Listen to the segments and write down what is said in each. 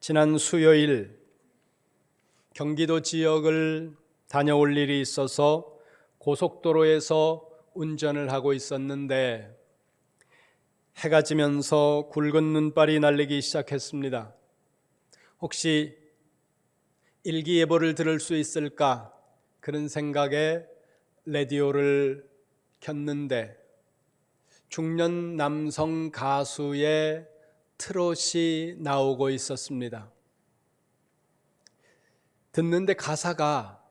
지난 수요일 경기도 지역을 다녀올 일이 있어서 고속도로에서 운전을 하고 있었는데 해가 지면서 굵은 눈발이 날리기 시작했습니다. 혹시 일기예보를 들을 수 있을까? 그런 생각에 라디오를 켰는데 중년 남성 가수의 트롯이 나오고 있었습니다. 듣는데 가사가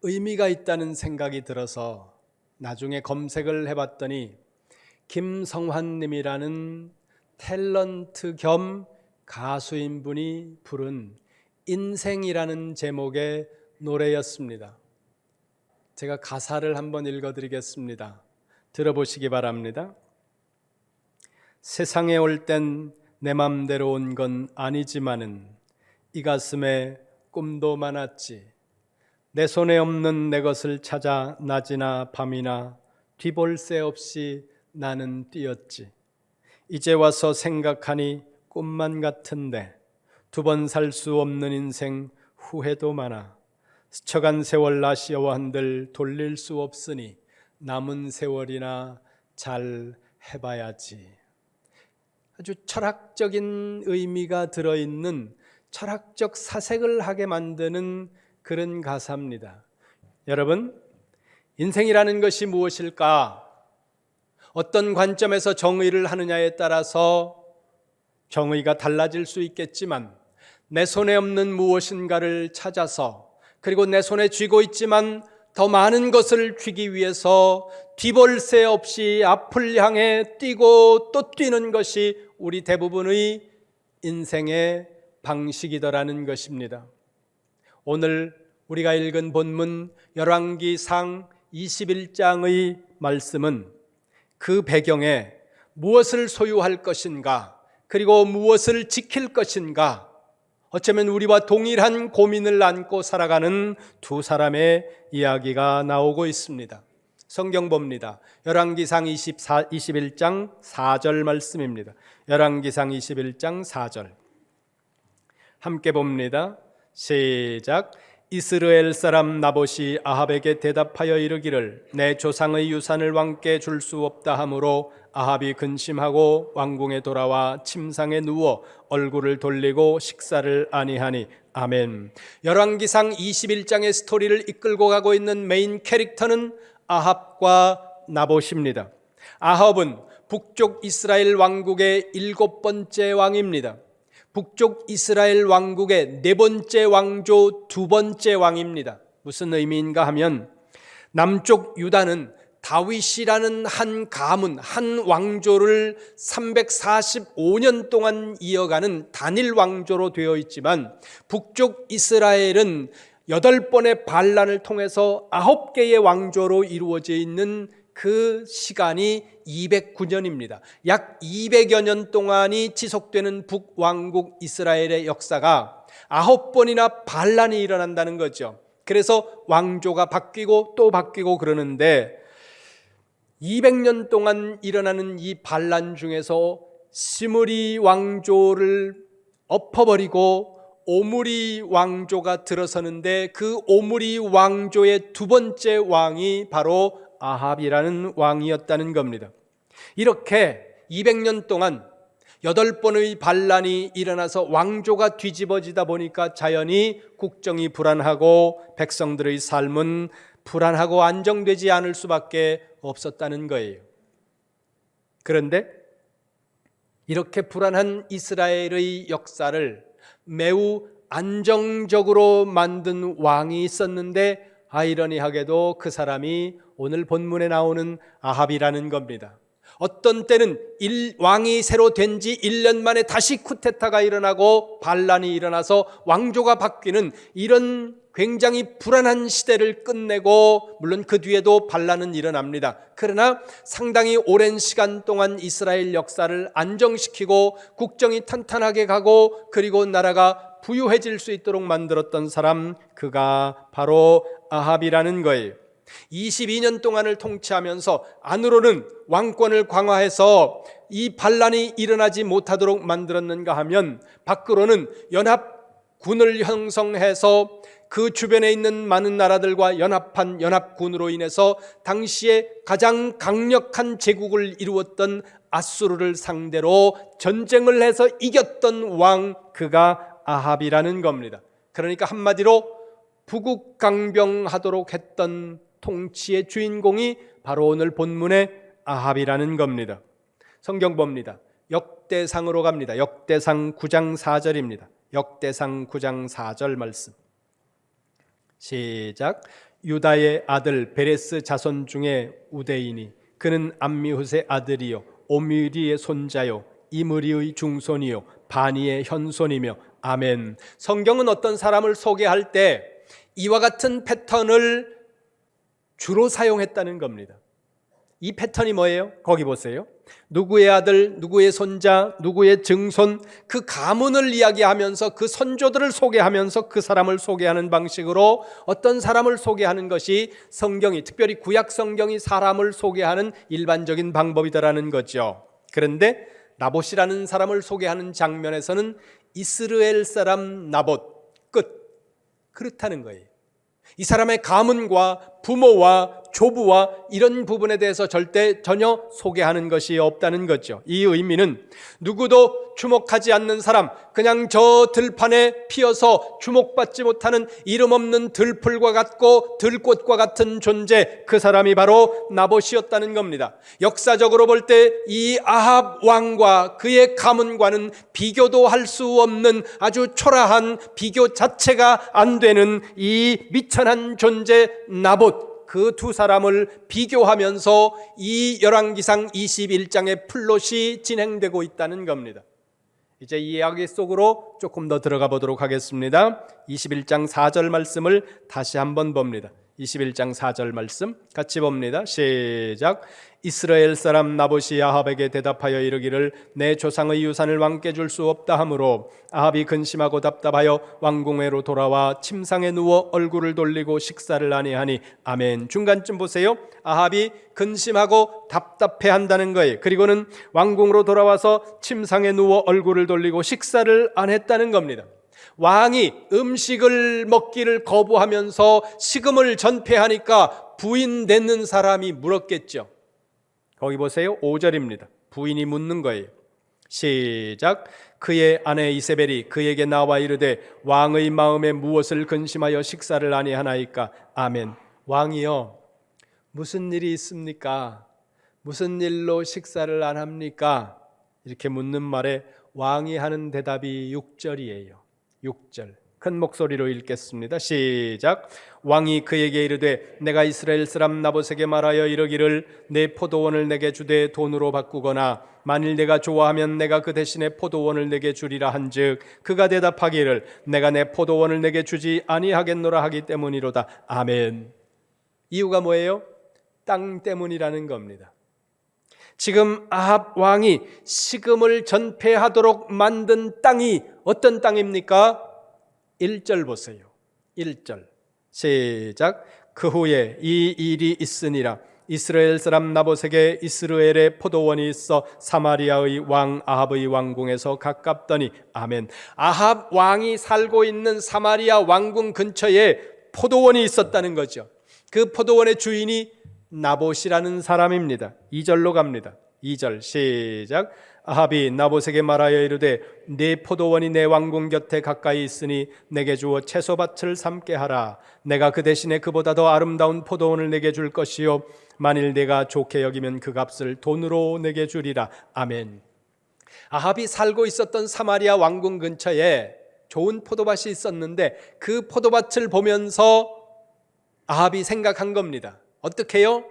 의미가 있다는 생각이 들어서 나중에 검색을 해봤더니 김성환님이라는 탤런트 겸 가수인 분이 부른 인생이라는 제목의 노래였습니다. 제가 가사를 한번 읽어드리겠습니다. 들어보시기 바랍니다. 세상에 올 땐 내 맘대로 온 건 아니지만은 이 가슴에 꿈도 많았지. 내 손에 없는 내 것을 찾아 낮이나 밤이나 뒤볼 새 없이 나는 뛰었지. 이제 와서 생각하니 꿈만 같은데 두 번 살 수 없는 인생 후회도 많아. 스쳐간 세월 아쉬워한들 돌릴 수 없으니 남은 세월이나 잘 해봐야지. 아주 철학적인 의미가 들어있는 철학적 사색을 하게 만드는 그런 가사입니다. 여러분, 인생이라는 것이 무엇일까? 어떤 관점에서 정의를 하느냐에 따라서 정의가 달라질 수 있겠지만 내 손에 없는 무엇인가를 찾아서 그리고 내 손에 쥐고 있지만 더 많은 것을 쥐기 위해서 뒤볼 새 없이 앞을 향해 뛰고 또 뛰는 것이 우리 대부분의 인생의 방식이더라는 것입니다. 오늘 우리가 읽은 본문 열왕기상 21장의 말씀은 그 배경에 무엇을 소유할 것인가 그리고 무엇을 지킬 것인가 어쩌면 우리와 동일한 고민을 안고 살아가는 두 사람의 이야기가 나오고 있습니다. 성경 봅니다. 열왕기상 21장 4절 말씀입니다. 열왕기상 21장 4절 함께 봅니다. 시작. 이스라엘 사람 나봇이 아합에게 대답하여 이르기를 내 조상의 유산을 왕께 줄 수 없다 하므로 아합이 근심하고 왕궁에 돌아와 침상에 누워 얼굴을 돌리고 식사를 아니하니. 아멘. 열왕기상 21장의 스토리를 이끌고 가고 있는 메인 캐릭터는 아합과 나봇입니다. 아합은 북쪽 이스라엘 왕국의 7번째 왕입니다. 북쪽 이스라엘 왕국의 4번째 왕조 2번째 왕입니다. 무슨 의미인가 하면 남쪽 유다는 다윗이라는 한 가문, 한 왕조를 345년 동안 이어가는 단일 왕조로 되어 있지만 북쪽 이스라엘은 8번의 반란을 통해서 9개의 왕조로 이루어져 있는 그 시간이 209년입니다. 약 200여 년 동안이 지속되는 북왕국 이스라엘의 역사가 9번이나 반란이 일어난다는 거죠. 그래서 왕조가 바뀌고 또 바뀌고 그러는데 200년 동안 일어나는 이 반란 중에서 시므리 왕조를 엎어버리고 오므리 왕조가 들어서는데 그 오므리 왕조의 2번째 왕이 바로 아합이라는 왕이었다는 겁니다. 이렇게 200년 동안 8번의 반란이 일어나서 왕조가 뒤집어지다 보니까 자연히 국정이 불안하고 백성들의 삶은 불안하고 안정되지 않을 수밖에 없었다는 거예요. 그런데 이렇게 불안한 이스라엘의 역사를 매우 안정적으로 만든 왕이 있었는데 아이러니하게도 그 사람이 오늘 본문에 나오는 아합이라는 겁니다. 어떤 때는 왕이 새로 된 지 1년 만에 다시 쿠데타가 일어나고 반란이 일어나서 왕조가 바뀌는 이런 굉장히 불안한 시대를 끝내고 물론 그 뒤에도 반란은 일어납니다. 그러나 상당히 오랜 시간 동안 이스라엘 역사를 안정시키고 국정이 탄탄하게 가고 그리고 나라가 부유해질 수 있도록 만들었던 사람, 그가 바로 아합이라는 거예요. 22년 동안을 통치하면서 안으로는 왕권을 강화해서 이 반란이 일어나지 못하도록 만들었는가 하면 밖으로는 연합군을 형성해서 그 주변에 있는 많은 나라들과 연합한 연합군으로 인해서 당시에 가장 강력한 제국을 이루었던 아수르를 상대로 전쟁을 해서 이겼던 왕, 그가 아합이라는 겁니다. 그러니까 한마디로 부국강병하도록 했던 통치의 주인공이 바로 오늘 본문의 아합이라는 겁니다. 성경 봅니다. 역대상으로 갑니다. 역대상 9장 4절입니다. 역대상 9장 4절 말씀. 시작. 유다의 아들 베레스 자손 중에 우대이니 그는 암미훗의 아들이요 오므리의 손자요 이므리의 중손이요 바니의 현손이며. 아멘. 성경은 어떤 사람을 소개할 때 이와 같은 패턴을 주로 사용했다는 겁니다. 이 패턴이 뭐예요? 거기 보세요. 누구의 아들, 누구의 손자, 누구의 증손, 그 가문을 이야기하면서 그 선조들을 소개하면서 그 사람을 소개하는 방식으로 어떤 사람을 소개하는 것이 성경이, 특별히 구약 성경이 사람을 소개하는 일반적인 방법이다라는 거죠. 그런데 나봇이라는 사람을 소개하는 장면에서는 이스라엘 사람 나봇, 끝. 그렇다는 거예요. 이 사람의 가문과 부모와 조부와 이런 부분에 대해서 전혀 소개하는 것이 없다는 거죠. 이 의미는 누구도 주목하지 않는 사람, 그냥 저 들판에 피어서 주목받지 못하는 이름 없는 들풀과 같고 들꽃과 같은 존재, 그 사람이 바로 나봇이었다는 겁니다. 역사적으로 볼 때 이 아합 왕과 그의 가문과는 비교도 할 수 없는 아주 초라한, 비교 자체가 안 되는 이 미천한 존재 나봇, 그 두 사람을 비교하면서 이 열왕기상 21장의 플롯이 진행되고 있다는 겁니다. 이제 이 이야기 속으로 조금 더 들어가 보도록 하겠습니다. 21장 4절 말씀을 다시 한번 봅니다. 21장 4절 말씀 같이 봅니다. 시작. 이스라엘 사람 나봇이 아합에게 대답하여 이르기를 내 조상의 유산을 왕께 줄 수 없다 하므로 아합이 근심하고 답답하여 왕궁회로 돌아와 침상에 누워 얼굴을 돌리고 식사를 아니하니. 아멘. 중간쯤 보세요. 아합이 근심하고 답답해한다는 거예요. 그리고는 왕궁으로 돌아와서 침상에 누워 얼굴을 돌리고 식사를 안 했다는 겁니다. 왕이 음식을 먹기를 거부하면서 식음을 전폐하니까 부인 되는 사람이 물었겠죠. 거기 보세요. 5절입니다. 부인이 묻는 거예요. 시작. 그의 아내 이세벨이 그에게 나와 이르되 왕의 마음에 무엇을 근심하여 식사를 아니하나이까. 아멘. 왕이요, 무슨 일이 있습니까? 무슨 일로 식사를 안 합니까? 이렇게 묻는 말에 왕이 하는 대답이 6절이에요. 6절 큰 목소리로 읽겠습니다. 시작. 왕이 그에게 이르되 내가 이스라엘 사람 나봇에게 말하여 이르기를 내 포도원을 내게 주되 돈으로 바꾸거나 만일 내가 좋아하면 내가 그 대신에 포도원을 내게 주리라 한즉 그가 대답하기를 내가 내 포도원을 내게 주지 아니하겠노라 하기 때문이로다. 아멘. 이유가 뭐예요? 땅 때문이라는 겁니다. 지금 아합 왕이 식음을 전폐하도록 만든 땅이 어떤 땅입니까? 1절 보세요. 1절 시작. 그 후에 이 일이 있으니라 이스라엘 사람 나봇에게 이스라엘의 포도원이 있어 사마리아의 왕 아합의 왕궁에서 가깝더니. 아멘. 아합 왕이 살고 있는 사마리아 왕궁 근처에 포도원이 있었다는 거죠. 그 포도원의 주인이 나봇이라는 사람입니다. 2절로 갑니다. 2절 시작. 아합이 나봇에게 말하여 이르되 네 포도원이 내 왕궁 곁에 가까이 있으니 내게 주어 채소밭을 삼게 하라. 내가 그 대신에 그보다 더 아름다운 포도원을 내게 줄 것이요 만일 내가 좋게 여기면 그 값을 돈으로 내게 주리라. 아멘. 아합이 살고 있었던 사마리아 왕궁 근처에 좋은 포도밭이 있었는데 그 포도밭을 보면서 아합이 생각한 겁니다. 어떻게 해요?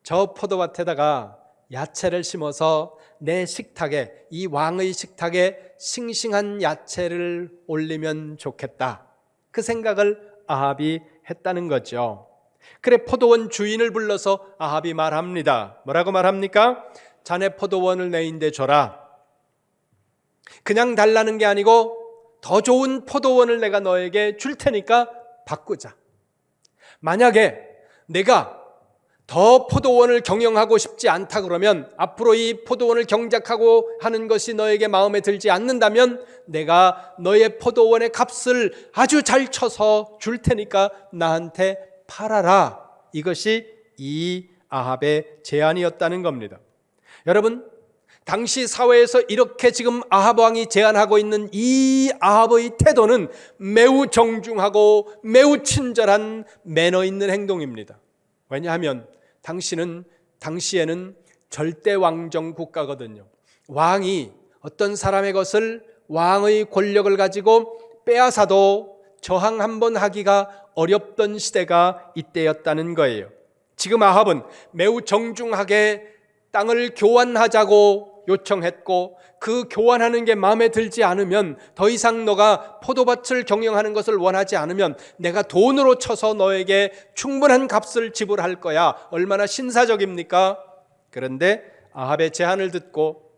저 포도밭에다가 야채를 심어서 내 식탁에, 이 왕의 식탁에 싱싱한 야채를 올리면 좋겠다. 그 생각을 아합이 했다는 거죠. 그래 포도원 주인을 불러서 아합이 말합니다. 뭐라고 말합니까? 자네 포도원을 내인데 줘라. 그냥 달라는 게 아니고 더 좋은 포도원을 내가 너에게 줄 테니까 바꾸자. 만약에 내가 더 포도원을 경영하고 싶지 않다 그러면, 앞으로 이 포도원을 경작하고 하는 것이 너에게 마음에 들지 않는다면 내가 너의 포도원의 값을 아주 잘 쳐서 줄 테니까 나한테 팔아라. 이것이 이 아합의 제안이었다는 겁니다. 여러분, 당시 사회에서 이렇게 지금 아합 왕이 제안하고 있는 이 아합의 태도는 매우 정중하고 매우 친절한 매너 있는 행동입니다. 왜냐하면 당시에는 절대 왕정 국가거든요. 왕이 어떤 사람의 것을, 왕의 권력을 가지고 빼앗아도 저항 한번 하기가 어렵던 시대가 이때였다는 거예요. 지금 아합은 매우 정중하게 땅을 교환하자고 요청했고, 그 교환하는 게 마음에 들지 않으면, 더 이상 너가 포도밭을 경영하는 것을 원하지 않으면 내가 돈으로 쳐서 너에게 충분한 값을 지불할 거야. 얼마나 신사적입니까? 그런데 아합의 제안을 듣고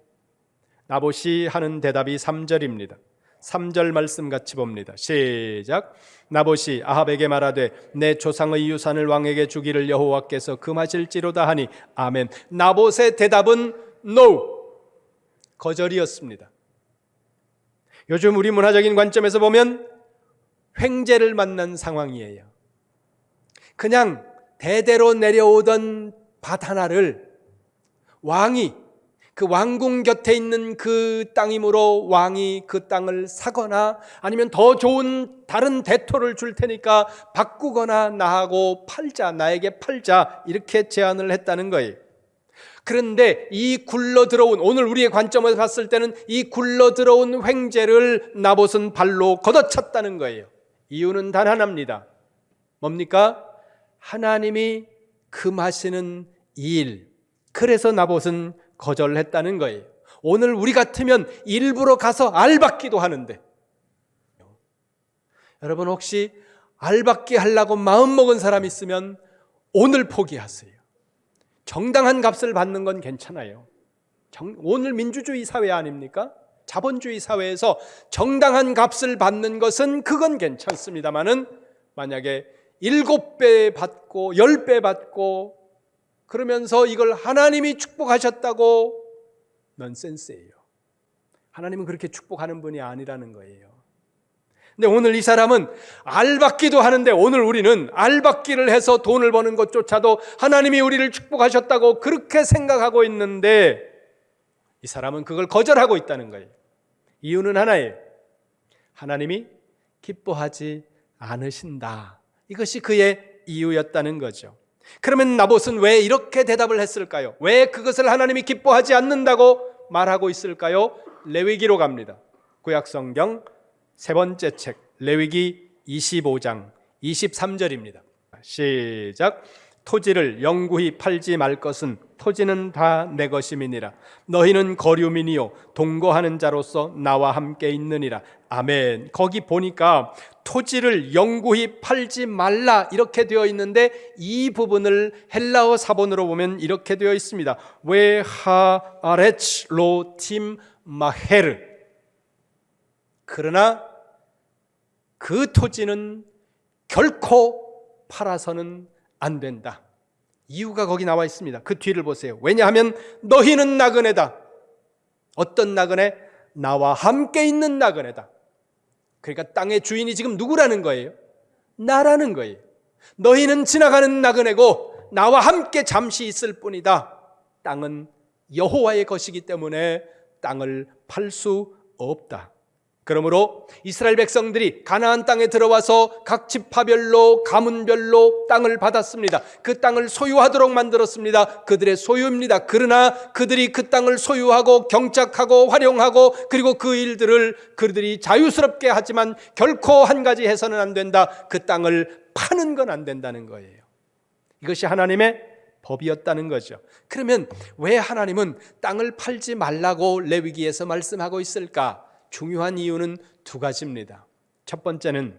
나봇이 하는 대답이 3절입니다. 3절 말씀 같이 봅니다. 시작. 나봇이 아합에게 말하되 내 조상의 유산을 왕에게 주기를 여호와께서 금하실지로다 하니 아멘. 나봇의 대답은 no, 거절이었습니다. 요즘 우리 문화적인 관점에서 보면 횡재를 만난 상황이에요. 그냥 대대로 내려오던 밭 하나를 왕이, 그 왕궁 곁에 있는 그 땅이므로 왕이 그 땅을 사거나 아니면 더 좋은 다른 대토를 줄 테니까 바꾸거나 나하고 팔자, 나에게 팔자, 이렇게 제안을 했다는 거예요. 그런데 이 굴러 들어온, 오늘 우리의 관점에서 봤을 때는 이 굴러 들어온 횡재를 나봇은 발로 걷어찼다는 거예요. 이유는 단 하나입니다. 뭡니까? 하나님이 금하시는 일. 그래서 나봇은 거절했다는 거예요. 오늘 우리 같으면 일부러 가서 알받기도 하는데, 여러분 혹시 알받기 하려고 마음먹은 사람 있으면 오늘 포기하세요. 정당한 값을 받는 건 괜찮아요. 오늘 민주주의 사회 아닙니까? 자본주의 사회에서 정당한 값을 받는 것은 그건 괜찮습니다만은, 만약에 7배 받고 10배 받고 그러면서 이걸 하나님이 축복하셨다고, 넌센스예요. 하나님은 그렇게 축복하는 분이 아니라는 거예요. 근데 오늘 이 사람은 알받기도 하는데, 오늘 우리는 알받기를 해서 돈을 버는 것조차도 하나님이 우리를 축복하셨다고 그렇게 생각하고 있는데, 이 사람은 그걸 거절하고 있다는 거예요. 이유는 하나예요. 하나님이 기뻐하지 않으신다. 이것이 그의 이유였다는 거죠. 그러면 나봇은 왜 이렇게 대답을 했을까요? 왜 그것을 하나님이 기뻐하지 않는다고 말하고 있을까요? 레위기로 갑니다. 구약성경 세 번째 책 레위기 25장 23절입니다. 시작. 토지를 영구히 팔지 말 것은 토지는 다 내 것임이니라. 너희는 거류민이요 동거하는 자로서 나와 함께 있느니라. 아멘. 거기 보니까 토지를 영구히 팔지 말라 이렇게 되어 있는데, 이 부분을 헬라어 사본으로 보면 이렇게 되어 있습니다. 웨하아레츠 로팀 마헤르. 그러나 그 토지는 결코 팔아서는 안 된다. 이유가 거기 나와 있습니다. 그 뒤를 보세요. 왜냐하면 너희는 나그네다. 어떤 나그네? 나와 함께 있는 나그네다. 그러니까 땅의 주인이 지금 누구라는 거예요? 나라는 거예요. 너희는 지나가는 나그네고 나와 함께 잠시 있을 뿐이다. 땅은 여호와의 것이기 때문에 땅을 팔 수 없다. 그러므로 이스라엘 백성들이 가나안 땅에 들어와서 각 지파별로 가문별로 땅을 받았습니다. 그 땅을 소유하도록 만들었습니다. 그들의 소유입니다. 그러나 그들이 그 땅을 소유하고 경작하고 활용하고 그리고 그 일들을 그들이 자유스럽게 하지만 결코 한 가지 해서는 안 된다. 그 땅을 파는 건 안 된다는 거예요. 이것이 하나님의 법이었다는 거죠. 그러면 왜 하나님은 땅을 팔지 말라고 레위기에서 말씀하고 있을까? 중요한 이유는 두 가지입니다. 첫 번째는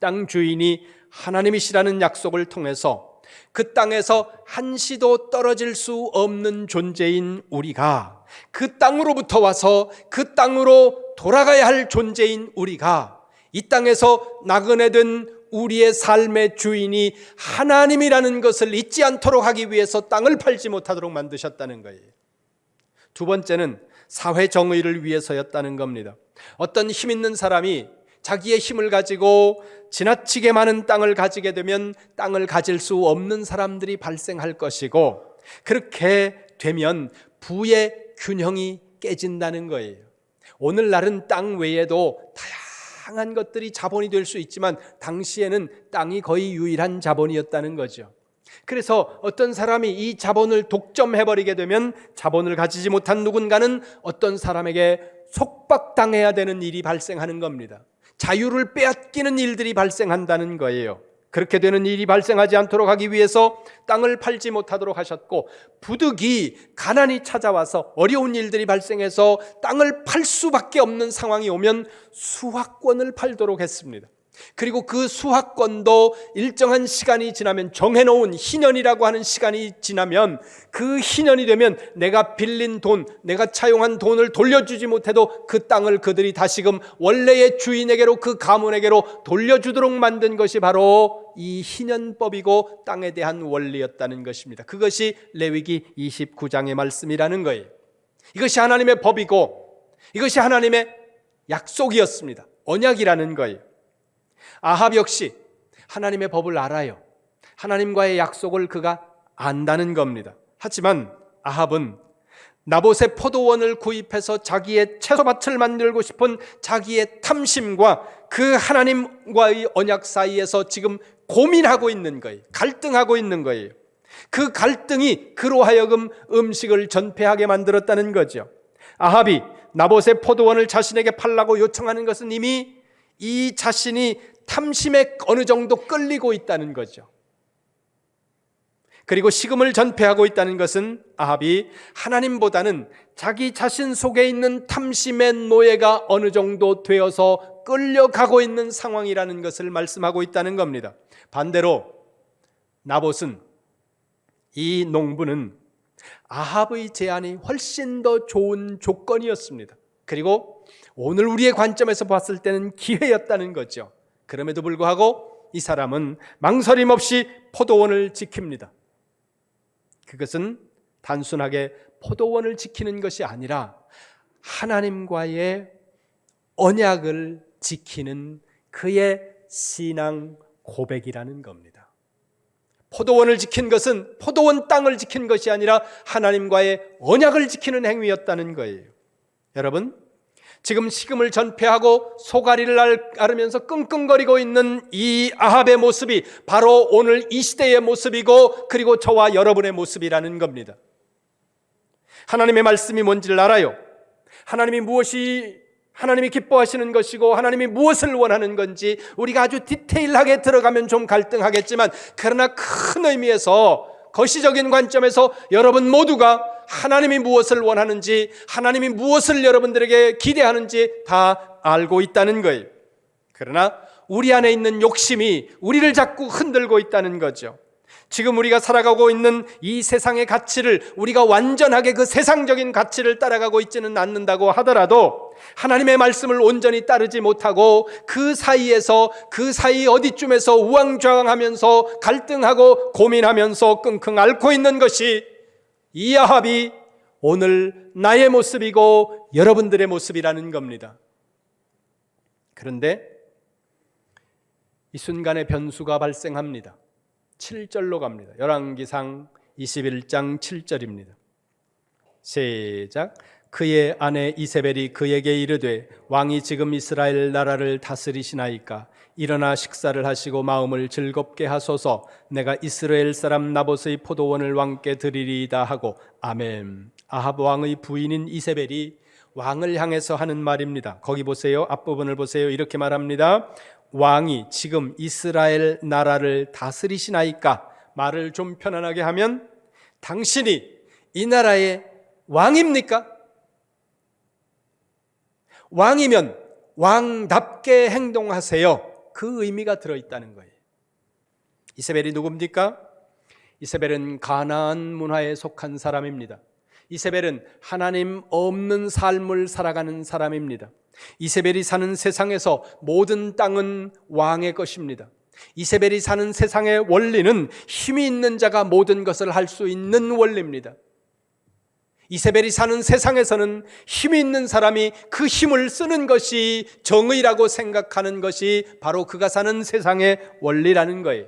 땅 주인이 하나님이시라는 약속을 통해서 그 땅에서 한시도 떨어질 수 없는 존재인 우리가, 그 땅으로부터 와서 그 땅으로 돌아가야 할 존재인 우리가 이 땅에서 나그네된 우리의 삶의 주인이 하나님이라는 것을 잊지 않도록 하기 위해서 땅을 팔지 못하도록 만드셨다는 거예요. 두 번째는 사회 정의를 위해서였다는 겁니다. 어떤 힘 있는 사람이 자기의 힘을 가지고 지나치게 많은 땅을 가지게 되면 땅을 가질 수 없는 사람들이 발생할 것이고, 그렇게 되면 부의 균형이 깨진다는 거예요. 오늘날은 땅 외에도 다양한 것들이 자본이 될 수 있지만 당시에는 땅이 거의 유일한 자본이었다는 거죠. 그래서 어떤 사람이 이 자본을 독점해버리게 되면 자본을 가지지 못한 누군가는 어떤 사람에게 속박당해야 되는 일이 발생하는 겁니다. 자유를 빼앗기는 일들이 발생한다는 거예요. 그렇게 되는 일이 발생하지 않도록 하기 위해서 땅을 팔지 못하도록 하셨고, 부득이 가난이 찾아와서 어려운 일들이 발생해서 땅을 팔 수밖에 없는 상황이 오면 수확권을 팔도록 했습니다. 그리고 그 수확권도 일정한 시간이 지나면, 정해놓은 희년이라고 하는 시간이 지나면, 그 희년이 되면 내가 빌린 돈, 내가 차용한 돈을 돌려주지 못해도 그 땅을 그들이 다시금 원래의 주인에게로, 그 가문에게로 돌려주도록 만든 것이 바로 이 희년법이고 땅에 대한 원리였다는 것입니다. 그것이 레위기 29장의 말씀이라는 거예요. 이것이 하나님의 법이고 이것이 하나님의 약속이었습니다. 언약이라는 거예요. 아합 역시 하나님의 법을 알아요. 하나님과의 약속을 그가 안다는 겁니다. 하지만 아합은 나봇의 포도원을 구입해서 자기의 채소밭을 만들고 싶은 자기의 탐심과 그 하나님과의 언약 사이에서 지금 고민하고 있는 거예요. 갈등하고 있는 거예요. 그 갈등이 그로 하여금 음식을 전폐하게 만들었다는 거죠. 아합이 나봇의 포도원을 자신에게 팔라고 요청하는 것은 이미 이 자신이 탐심에 어느 정도 끌리고 있다는 거죠. 그리고 식음을 전폐하고 있다는 것은 아합이 하나님보다는 자기 자신 속에 있는 탐심의 노예가 어느 정도 되어서 끌려가고 있는 상황이라는 것을 말씀하고 있다는 겁니다. 반대로 나봇은, 이 농부는 아합의 제안이 훨씬 더 좋은 조건이었습니다. 그리고 오늘 우리의 관점에서 봤을 때는 기회였다는 거죠. 그럼에도 불구하고 이 사람은 망설임 없이 포도원을 지킵니다. 그것은 단순하게 포도원을 지키는 것이 아니라 하나님과의 언약을 지키는 그의 신앙 고백이라는 겁니다. 포도원을 지킨 것은 포도원 땅을 지킨 것이 아니라 하나님과의 언약을 지키는 행위였다는 거예요. 여러분, 지금 식음을 전폐하고 소가리를 앓으면서 끙끙거리고 있는 이 아합의 모습이 바로 오늘 이 시대의 모습이고, 그리고 저와 여러분의 모습이라는 겁니다. 하나님의 말씀이 뭔지를 알아요. 하나님이 기뻐하시는 것이고 하나님이 무엇을 원하는 건지 우리가 아주 디테일하게 들어가면 좀 갈등하겠지만, 그러나 큰 의미에서 거시적인 관점에서 여러분 모두가 하나님이 무엇을 원하는지, 하나님이 무엇을 여러분들에게 기대하는지 다 알고 있다는 거예요. 그러나 우리 안에 있는 욕심이 우리를 자꾸 흔들고 있다는 거죠. 지금 우리가 살아가고 있는 이 세상의 가치를, 우리가 완전하게 그 세상적인 가치를 따라가고 있지는 않는다고 하더라도 하나님의 말씀을 온전히 따르지 못하고 그 사이 어디쯤에서 우왕좌왕하면서 갈등하고 고민하면서 끙끙 앓고 있는 것이 이 아합이 오늘 나의 모습이고 여러분들의 모습이라는 겁니다. 그런데 이 순간에 변수가 발생합니다. 7절로 갑니다. 열왕기상 21장 7절입니다. 시작. 그의 아내 이세벨이 그에게 이르되 왕이 지금 이스라엘 나라를 다스리시나이까? 일어나 식사를 하시고 마음을 즐겁게 하소서. 내가 이스라엘 사람 나봇의 포도원을 왕께 드리리이다 하고. 아멘. 아합 왕의 부인인 이세벨이 왕을 향해서 하는 말입니다. 거기 보세요. 앞부분을 보세요. 이렇게 말합니다. 왕이 지금 이스라엘 나라를 다스리시나이까? 말을 좀 편안하게 하면, 당신이 이 나라의 왕입니까? 왕이면 왕답게 행동하세요. 그 의미가 들어있다는 거예요. 이세벨이 누굽니까? 이세벨은 가나안 문화에 속한 사람입니다. 이세벨은 하나님 없는 삶을 살아가는 사람입니다. 이세벨이 사는 세상에서 모든 땅은 왕의 것입니다. 이세벨이 사는 세상의 원리는 힘이 있는 자가 모든 것을 할 수 있는 원리입니다. 이세벨이 사는 세상에서는 힘이 있는 사람이 그 힘을 쓰는 것이 정의라고 생각하는 것이 바로 그가 사는 세상의 원리라는 거예요.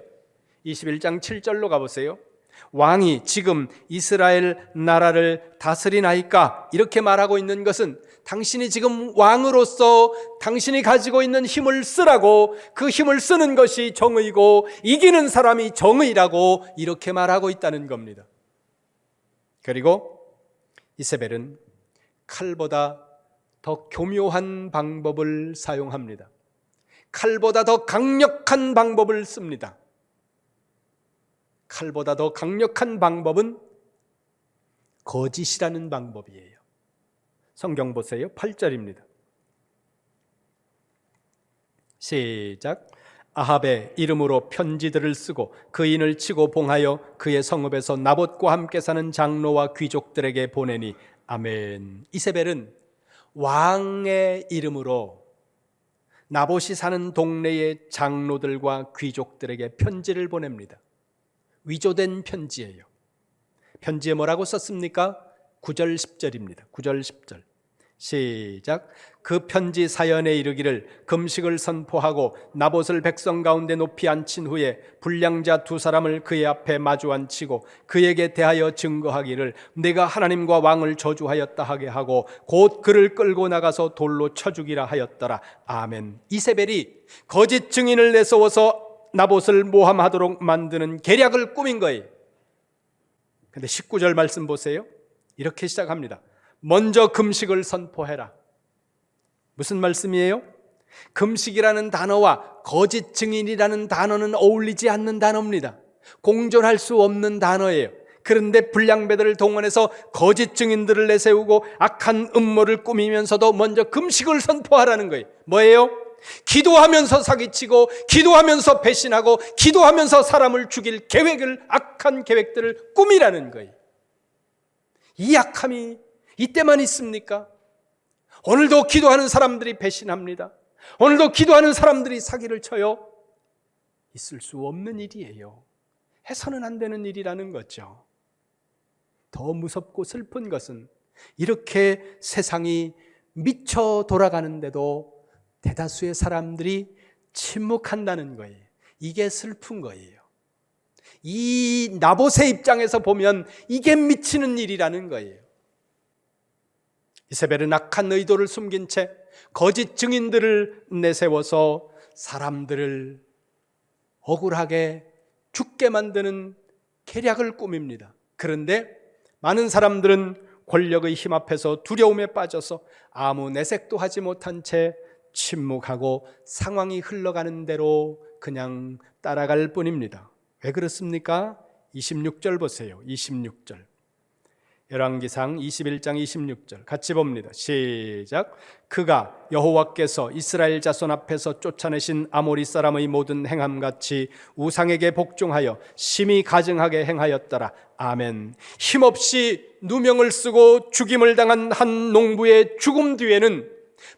21장 7절로 가보세요. 왕이 지금 이스라엘 나라를 다스리나이까? 이렇게 말하고 있는 것은 당신이 지금 왕으로서 당신이 가지고 있는 힘을 쓰라고, 그 힘을 쓰는 것이 정의고 이기는 사람이 정의라고 이렇게 말하고 있다는 겁니다. 그리고 이세벨은 칼보다 더 교묘한 방법을 사용합니다. 칼보다 더 강력한 방법을 씁니다. 칼보다 더 강력한 방법은 거짓이라는 방법이에요. 성경 보세요. 8절입니다. 시작. 아합의 이름으로 편지들을 쓰고 그인을 치고 봉하여 그의 성읍에서 나봇과 함께 사는 장로와 귀족들에게 보내니. 아멘. 이세벨은 왕의 이름으로 나봇이 사는 동네의 장로들과 귀족들에게 편지를 보냅니다. 위조된 편지예요. 편지에 뭐라고 썼습니까? 9절 10절입니다. 9절 10절. 시작. 그 편지 사연에 이르기를 금식을 선포하고 나봇을 백성 가운데 높이 앉힌 후에 불량자 두 사람을 그의 앞에 마주 앉히고 그에게 대하여 증거하기를 내가 하나님과 왕을 저주하였다 하게 하고 곧 그를 끌고 나가서 돌로 쳐 죽이라 하였더라. 아멘. 이세벨이 거짓 증인을 내세워서 나봇을 모함하도록 만드는 계략을 꾸민 거예요. 근데 19절 말씀 보세요. 이렇게 시작합니다. 먼저 금식을 선포해라. 무슨 말씀이에요? 금식이라는 단어와 거짓 증인이라는 단어는 어울리지 않는 단어입니다. 공존할 수 없는 단어예요. 그런데 불량배들을 동원해서 거짓 증인들을 내세우고 악한 음모를 꾸미면서도 먼저 금식을 선포하라는 거예요. 뭐예요? 기도하면서 사기치고 기도하면서 배신하고 기도하면서 사람을 죽일 계획을, 악한 계획들을 꾸미라는 거예요. 이 악함이 이때만 있습니까? 오늘도 기도하는 사람들이 배신합니다. 오늘도 기도하는 사람들이 사기를 쳐요. 있을 수 없는 일이에요. 해서는 안 되는 일이라는 거죠. 더 무섭고 슬픈 것은 이렇게 세상이 미쳐 돌아가는데도 대다수의 사람들이 침묵한다는 거예요. 이게 슬픈 거예요. 이 나봇의 입장에서 보면 이게 미치는 일이라는 거예요. 이세벨은 악한 의도를 숨긴 채 거짓 증인들을 내세워서 사람들을 억울하게 죽게 만드는 계략을 꾸밉니다. 그런데 많은 사람들은 권력의 힘 앞에서 두려움에 빠져서 아무 내색도 하지 못한 채 침묵하고 상황이 흘러가는 대로 그냥 따라갈 뿐입니다. 왜 그렇습니까? 26절 보세요. 26절. 열왕기상 21장 26절 같이 봅니다. 시작. 그가 여호와께서 이스라엘 자손 앞에서 쫓아내신 아모리 사람의 모든 행함같이 우상에게 복종하여 심히 가증하게 행하였더라. 아멘. 힘없이 누명을 쓰고 죽임을 당한 한 농부의 죽음 뒤에는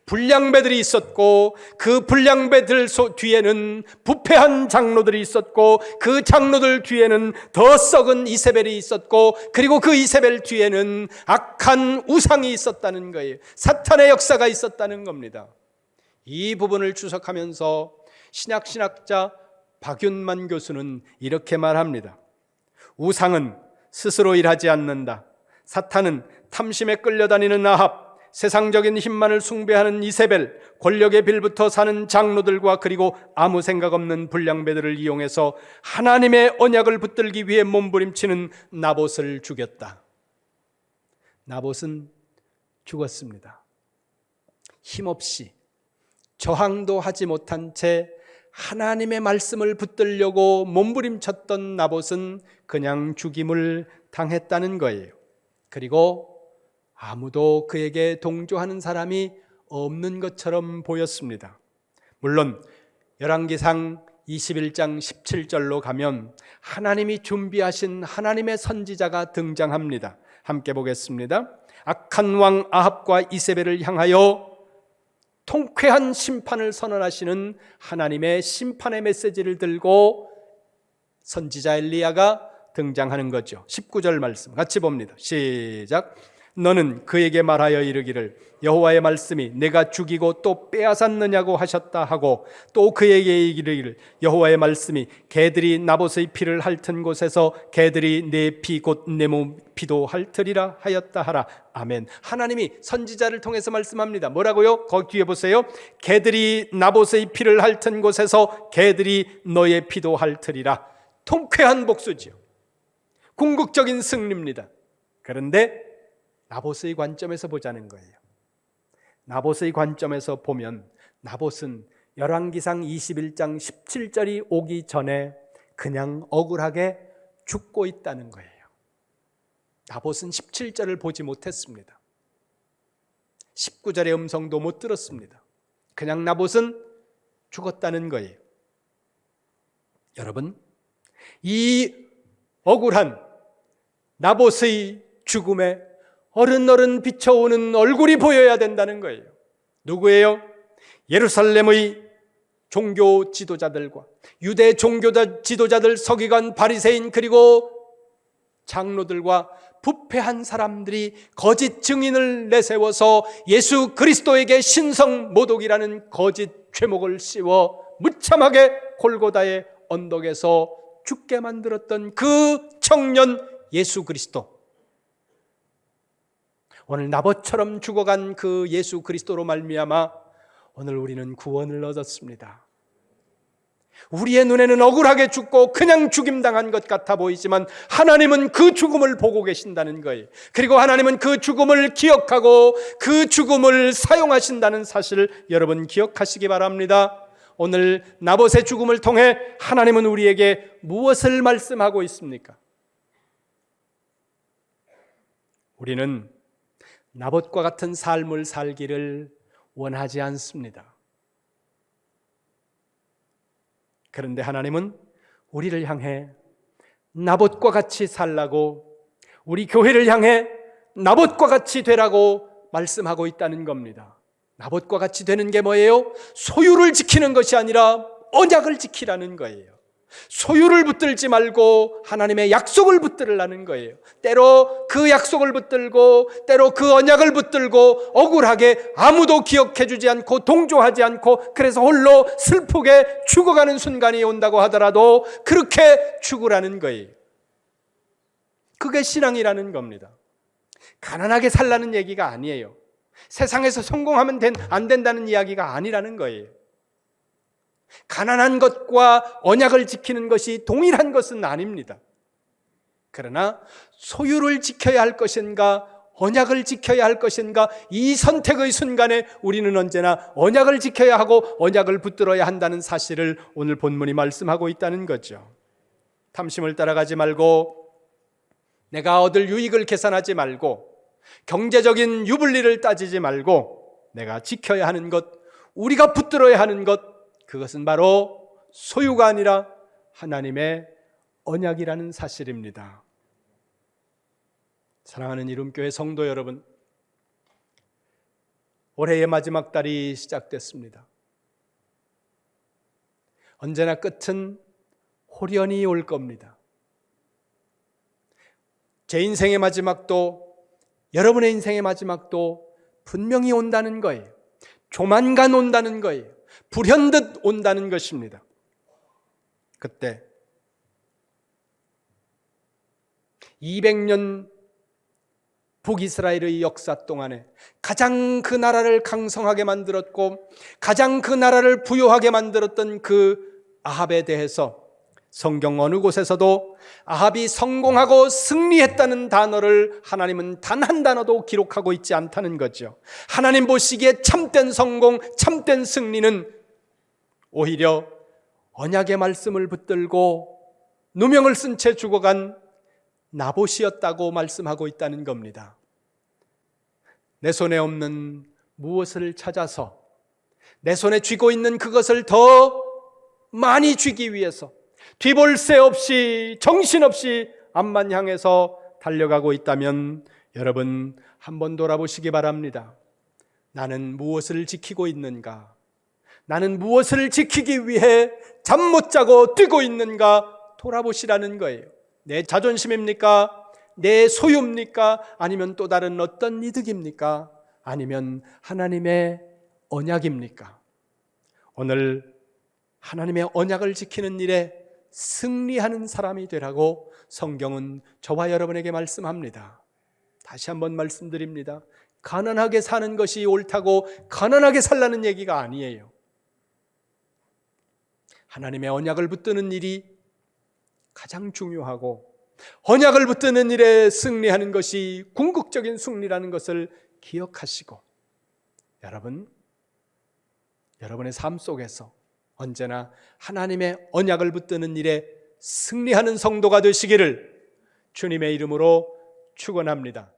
불량배들이 있었고 그 불량배들 뒤에는 부패한 장로들이 있었고 그 장로들 뒤에는 더 썩은 이세벨이 있었고 그리고 그 이세벨 뒤에는 악한 우상이 있었다는 거예요. 사탄의 역사가 있었다는 겁니다. 이 부분을 추석하면서 신약신학자 박윤만 교수는 이렇게 말합니다. 우상은 스스로 일하지 않는다. 사탄은 탐심에 끌려다니는 아합, 세상적인 힘만을 숭배하는 이세벨, 권력에 빌붙어 사는 장로들과 그리고 아무 생각 없는 불량배들을 이용해서 하나님의 언약을 붙들기 위해 몸부림치는 나봇을 죽였다. 나봇은 죽었습니다. 힘없이 저항도 하지 못한 채 하나님의 말씀을 붙들려고 몸부림쳤던 나봇은 그냥 죽임을 당했다는 거예요. 그리고 아무도 그에게 동조하는 사람이 없는 것처럼 보였습니다. 물론 열왕기상 21장 17절로 가면 하나님이 준비하신 하나님의 선지자가 등장합니다. 함께 보겠습니다. 악한 왕 아합과 이세벨을 향하여 통쾌한 심판을 선언하시는 하나님의 심판의 메시지를 들고 선지자 엘리야가 등장하는 거죠. 19절 말씀 같이 봅니다. 시작. 너는 그에게 말하여 이르기를 여호와의 말씀이 내가 죽이고 또 빼앗았느냐고 하셨다 하고, 또 그에게 이르기를 여호와의 말씀이 개들이 나봇의 피를 핥은 곳에서 개들이 내 피 곧 내 몸 피도 핥으리라 하였다 하라. 아멘. 하나님이 선지자를 통해서 말씀합니다. 뭐라고요? 거기 뒤에 보세요. 개들이 나봇의 피를 핥은 곳에서 개들이 너의 피도 핥으리라. 통쾌한 복수지요. 궁극적인 승리입니다. 그런데 나봇의 관점에서 보자는 거예요. 나봇의 관점에서 보면 나봇은 열왕기상 21장 17절이 오기 전에 그냥 억울하게 죽고 있다는 거예요. 나봇은 17절을 보지 못했습니다. 19절의 음성도 못 들었습니다. 그냥 나봇은 죽었다는 거예요. 여러분, 이 억울한 나봇의 죽음에 어른어른 비춰오는 얼굴이 보여야 된다는 거예요. 누구예요? 예루살렘의 종교 지도자들과 유대 종교 지도자들, 서기관, 바리새인, 그리고 장로들과 부패한 사람들이 거짓 증인을 내세워서 예수 그리스도에게 신성 모독이라는 거짓 죄목을 씌워 무참하게 골고다의 언덕에서 죽게 만들었던 그 청년 예수 그리스도, 오늘 나봇처럼 죽어간 그 예수 그리스도로 말미암아 오늘 우리는 구원을 얻었습니다. 우리의 눈에는 억울하게 죽고 그냥 죽임당한 것 같아 보이지만 하나님은 그 죽음을 보고 계신다는 거예요. 그리고 하나님은 그 죽음을 기억하고 그 죽음을 사용하신다는 사실을 여러분 기억하시기 바랍니다. 오늘 나봇의 죽음을 통해 하나님은 우리에게 무엇을 말씀하고 있습니까? 우리는 나봇과 같은 삶을 살기를 원하지 않습니다. 그런데 하나님은 우리를 향해 나봇과 같이 살라고, 우리 교회를 향해 나봇과 같이 되라고 말씀하고 있다는 겁니다. 나봇과 같이 되는 게 뭐예요? 소유를 지키는 것이 아니라 언약을 지키라는 거예요. 소유를 붙들지 말고 하나님의 약속을 붙들라는 거예요. 때로 그 약속을 붙들고 때로 그 언약을 붙들고 억울하게 아무도 기억해 주지 않고 동조하지 않고 그래서 홀로 슬프게 죽어가는 순간이 온다고 하더라도 그렇게 죽으라는 거예요. 그게 신앙이라는 겁니다. 가난하게 살라는 얘기가 아니에요. 세상에서 성공하면 안 된다는 이야기가 아니라는 거예요. 가난한 것과 언약을 지키는 것이 동일한 것은 아닙니다. 그러나 소유를 지켜야 할 것인가 언약을 지켜야 할 것인가, 이 선택의 순간에 우리는 언제나 언약을 지켜야 하고 언약을 붙들어야 한다는 사실을 오늘 본문이 말씀하고 있다는 거죠. 탐심을 따라가지 말고, 내가 얻을 유익을 계산하지 말고, 경제적인 유불리를 따지지 말고 내가 지켜야 하는 것, 우리가 붙들어야 하는 것, 그것은 바로 소유가 아니라 하나님의 언약이라는 사실입니다. 사랑하는 이룸교회 성도 여러분, 올해의 마지막 달이 시작됐습니다. 언제나 끝은 홀연히 올 겁니다. 제 인생의 마지막도 여러분의 인생의 마지막도 분명히 온다는 거예요. 조만간 온다는 거예요. 불현듯 온다는 것입니다. 그때 200년 북이스라엘의 역사 동안에 가장 그 나라를 강성하게 만들었고 가장 그 나라를 부요하게 만들었던 그 아합에 대해서 성경 어느 곳에서도 아합이 성공하고 승리했다는 단어를 하나님은 단 한 단어도 기록하고 있지 않다는 거죠. 하나님 보시기에 참된 성공, 참된 승리는 오히려 언약의 말씀을 붙들고 누명을 쓴 채 죽어간 나봇이었다고 말씀하고 있다는 겁니다. 내 손에 없는 무엇을 찾아서 내 손에 쥐고 있는 그것을 더 많이 쥐기 위해서 뒤볼 새 없이 정신없이 앞만 향해서 달려가고 있다면 여러분 한번 돌아보시기 바랍니다. 나는 무엇을 지키고 있는가? 나는 무엇을 지키기 위해 잠 못 자고 뛰고 있는가? 돌아보시라는 거예요. 내 자존심입니까? 내 소유입니까? 아니면 또 다른 어떤 이득입니까? 아니면 하나님의 언약입니까? 오늘 하나님의 언약을 지키는 일에 승리하는 사람이 되라고 성경은 저와 여러분에게 말씀합니다. 다시 한번 말씀드립니다. 가난하게 사는 것이 옳다고 가난하게 살라는 얘기가 아니에요. 하나님의 언약을 붙드는 일이 가장 중요하고 언약을 붙드는 일에 승리하는 것이 궁극적인 승리라는 것을 기억하시고 여러분의 삶 속에서 언제나 하나님의 언약을 붙드는 일에 승리하는 성도가 되시기를 주님의 이름으로 축원합니다.